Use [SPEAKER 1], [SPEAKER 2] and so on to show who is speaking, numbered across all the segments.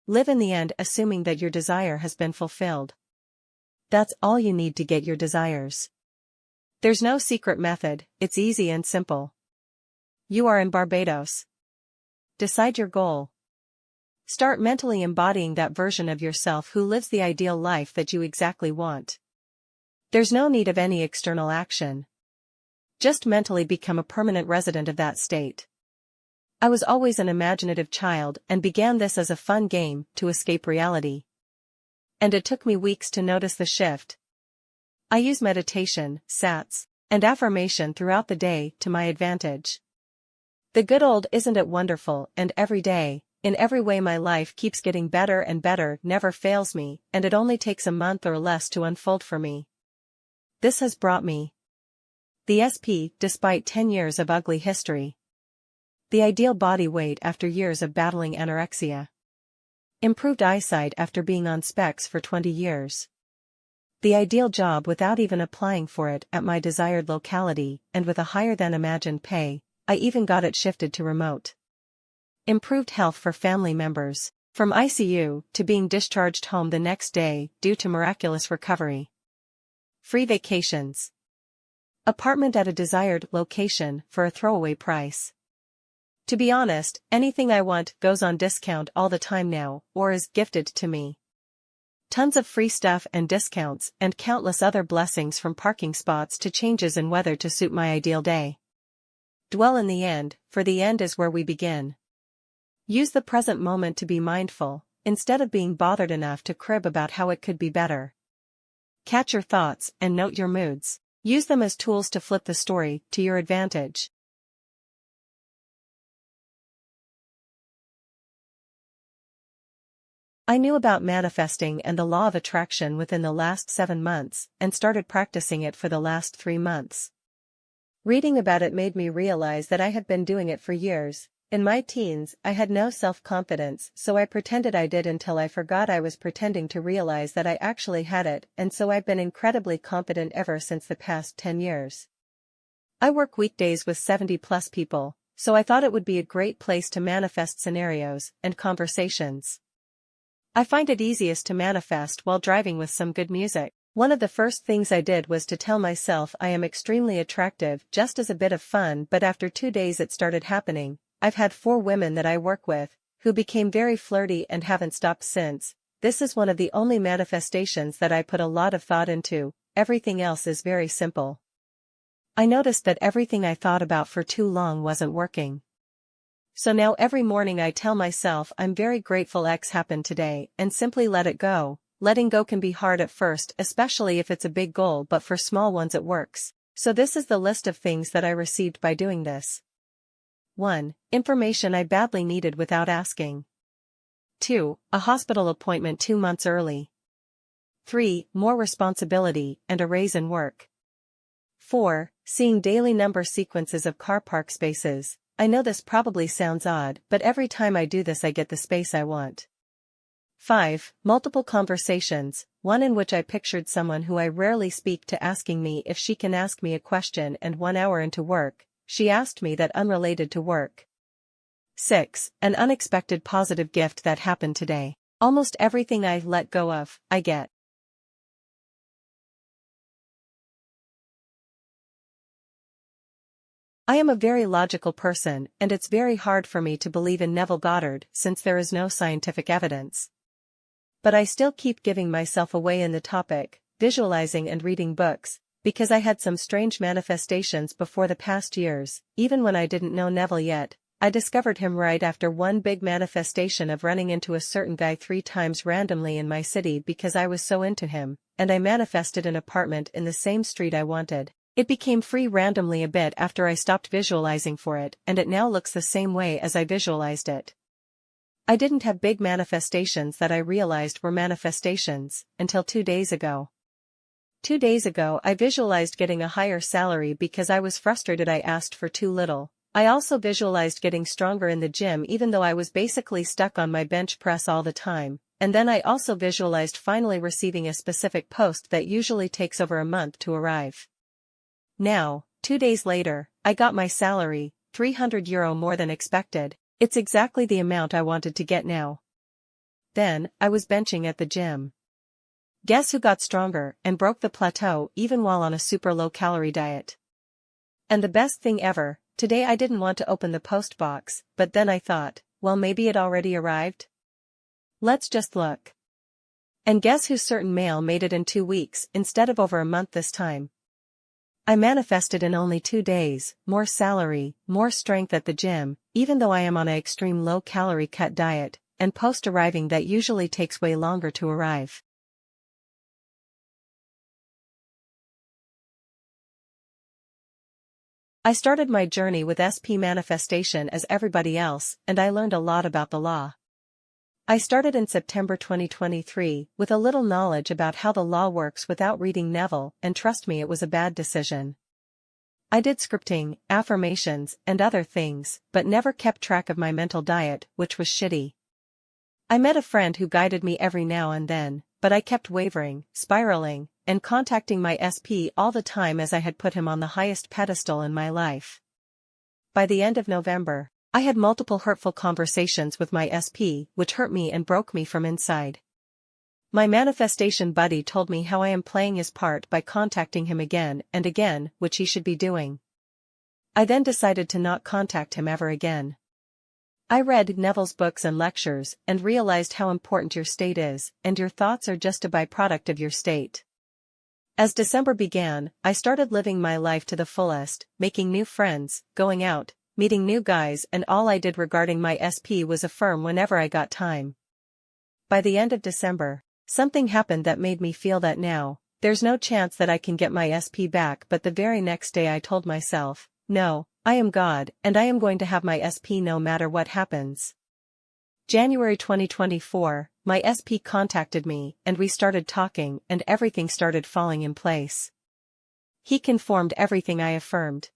[SPEAKER 1] Live in the end assuming that your desire has been fulfilled. That's all you need to get your desires. There's no secret method, it's easy and simple. You are in Barbados. Decide your goal. Start mentally embodying that version of yourself who lives the ideal life that you exactly want. There's no need of any external action. Just mentally become a permanent resident of that state. I was always an imaginative child and began this as a fun game to escape reality. And it took me weeks to notice the shift. I use meditation, sats, and affirmation throughout the day to my advantage. The good old isn't it wonderful, and every day, in every way my life keeps getting better and better, never fails me, and it only takes a month or less to unfold for me. This has brought me the SP despite 10 years of ugly history. The ideal body weight after years of battling anorexia. Improved eyesight after being on specs for 20 years. The ideal job without even applying for it at my desired locality and with a higher than imagined pay. I even got it shifted to remote. Improved health for family members, from ICU to being discharged home the next day due to miraculous recovery. Free vacations. Apartment at a desired location for a throwaway price. To be honest, anything I want goes on discount all the time now, or is gifted to me. Tons of free stuff and discounts and countless other blessings from parking spots to changes in weather to suit my ideal day. Dwell in the end, for the end is where we begin. Use the present moment to be mindful, instead of being bothered enough to crib about how it could be better. Catch your thoughts and note your moods. Use them as tools to flip the story to your advantage. I knew about manifesting and the law of attraction within the last 7 months and started practicing it for the last 3 months. Reading about it made me realize that I had been doing it for years. In my teens, I had no self-confidence, so I pretended I did until I forgot I was pretending to realize that I actually had it, and so I've been incredibly confident ever since the past 10 years. I work weekdays with 70+ people, so I thought it would be a great place to manifest scenarios and conversations. I find it easiest to manifest while driving with some good music. One of the first things I did was to tell myself I am extremely attractive just as a bit of fun, but after 2 days it started happening. I've had 4 women that I work with, who became very flirty and haven't stopped since. This is one of the only manifestations that I put a lot of thought into, everything else is very simple. I noticed that everything I thought about for too long wasn't working. So now every morning I tell myself I'm very grateful X happened today and simply let it go. Letting go can be hard at first, especially if it's a big goal, but for small ones it works. So this is the list of things that I received by doing this. 1. Information I badly needed without asking. 2. A hospital appointment 2 months early. 3. More responsibility and a raise in work. 4. Seeing daily number sequences of car park spaces. I know this probably sounds odd, but every time I do this I get the space I want. 5. Multiple conversations, one in which I pictured someone who I rarely speak to asking me if she can ask me a question, and 1 hour into work, she asked me that unrelated to work. 6. An unexpected positive gift that happened today. Almost everything I let go of, I get. I am a very logical person, and it's very hard for me to believe in Neville Goddard since there is no scientific evidence. But I still keep giving myself away in the topic, visualizing and reading books, because I had some strange manifestations before the past years. Even when I didn't know Neville yet, I discovered him right after one big manifestation of running into a certain guy 3 times randomly in my city because I was so into him, and I manifested an apartment in the same street I wanted. It became free randomly a bit after I stopped visualizing for it, and it now looks the same way as I visualized it. I didn't have big manifestations that I realized were manifestations until 2 days ago. 2 days ago I visualized getting a higher salary because I was frustrated I asked for too little. I also visualized getting stronger in the gym even though I was basically stuck on my bench press all the time, and then I also visualized finally receiving a specific post that usually takes over a month to arrive. Now, 2 days later, I got my salary, €300 more than expected. It's exactly the amount I wanted to get now. Then, I was benching at the gym. Guess who got stronger and broke the plateau even while on a super low-calorie diet? And the best thing ever, today I didn't want to open the post box, but then I thought, well, maybe it already arrived? Let's just look. And guess whose certain mail made it in 2 weeks instead of over a month this time? I manifested in only 2 days, more salary, more strength at the gym, even though I am on an extreme low-calorie cut diet, and post-arriving that usually takes way longer to arrive. I started my journey with SP manifestation as everybody else, and I learned a lot about the law. I started in September 2023 with a little knowledge about how the law works without reading Neville, and trust me, it was a bad decision. I did scripting, affirmations, and other things, but never kept track of my mental diet, which was shitty. I met a friend who guided me every now and then, but I kept wavering, spiraling, and contacting my SP all the time as I had put him on the highest pedestal in my life. By the end of November, I had multiple hurtful conversations with my SP, which hurt me and broke me from inside. My manifestation buddy told me how I am playing his part by contacting him again and again, which he should be doing. I then decided to not contact him ever again. I read Neville's books and lectures and realized how important your state is, and your thoughts are just a byproduct of your state. As December began, I started living my life to the fullest, making new friends, going out, meeting new guys, and all I did regarding my SP was affirm whenever I got time. By the end of December, something happened that made me feel that now, there's no chance that I can get my SP back, but the very next day I told myself, no, I am God, and I am going to have my SP no matter what happens. January 2024, my SP contacted me, and we started talking, and everything started falling in place. He confirmed everything I affirmed.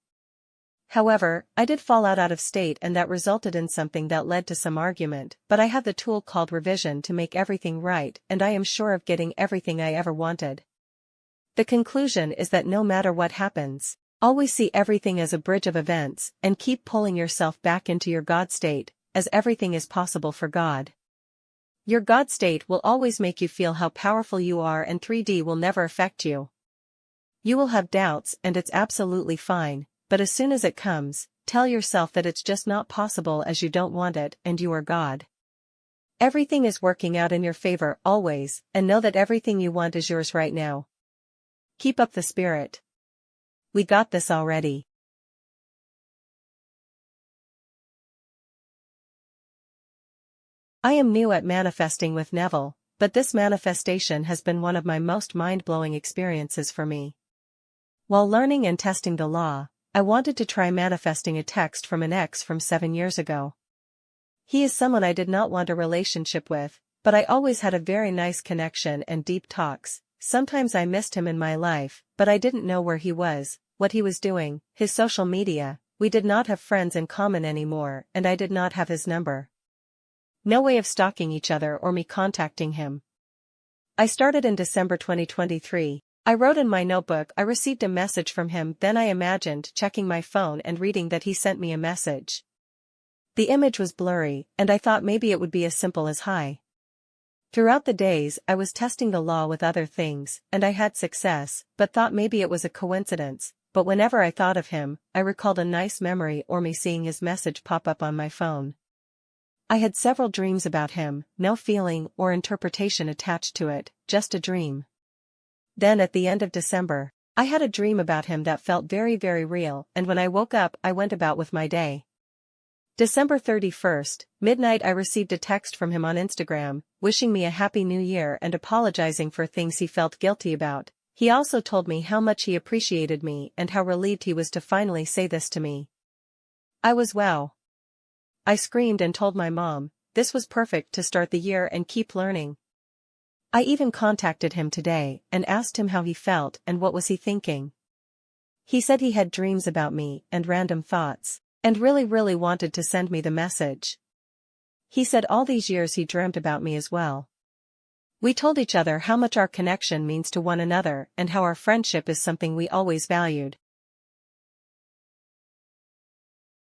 [SPEAKER 1] However, I did fall out of state, and that resulted in something that led to some argument, but I have the tool called revision to make everything right, and I am sure of getting everything I ever wanted. The conclusion is that no matter what happens, always see everything as a bridge of events, and keep pulling yourself back into your God state, as everything is possible for God. Your God state will always make you feel how powerful you are, and 3D will never affect you. You will have doubts, and it's absolutely fine. But as soon as it comes, tell yourself that it's just not possible, as you don't want it, and you are God. Everything is working out in your favor always, and know that everything you want is yours right now. Keep up the spirit. We got this already. I am new at manifesting with Neville, but this manifestation has been one of my most mind-blowing experiences for me. While learning and testing the law, I wanted to try manifesting a text from an ex from 7 years ago. He is someone I did not want a relationship with, but I always had a very nice connection and deep talks. Sometimes I missed him in my life, but I didn't know where he was, what he was doing, his social media. We did not have friends in common anymore, and I did not have his number. No way of stalking each other or me contacting him. I started in December 2023. I wrote in my notebook I received a message from him, then I imagined checking my phone and reading that he sent me a message. The image was blurry, and I thought maybe it would be as simple as hi. Throughout the days I was testing the law with other things, and I had success, but thought maybe it was a coincidence, but whenever I thought of him, I recalled a nice memory or me seeing his message pop up on my phone. I had several dreams about him, no feeling or interpretation attached to it, just a dream. Then at the end of December, I had a dream about him that felt very, very real, and when I woke up I went about with my day. December 31st, midnight, I received a text from him on Instagram, wishing me a happy new year and apologizing for things he felt guilty about. He also told me how much he appreciated me and how relieved he was to finally say this to me. I was wow. I screamed and told my mom, this was perfect to start the year and keep learning. I even contacted him today and asked him how he felt and what was he thinking. He said he had dreams about me and random thoughts, and really wanted to send me the message. He said all these years he dreamt about me as well. We told each other how much our connection means to one another and how our friendship is something we always valued.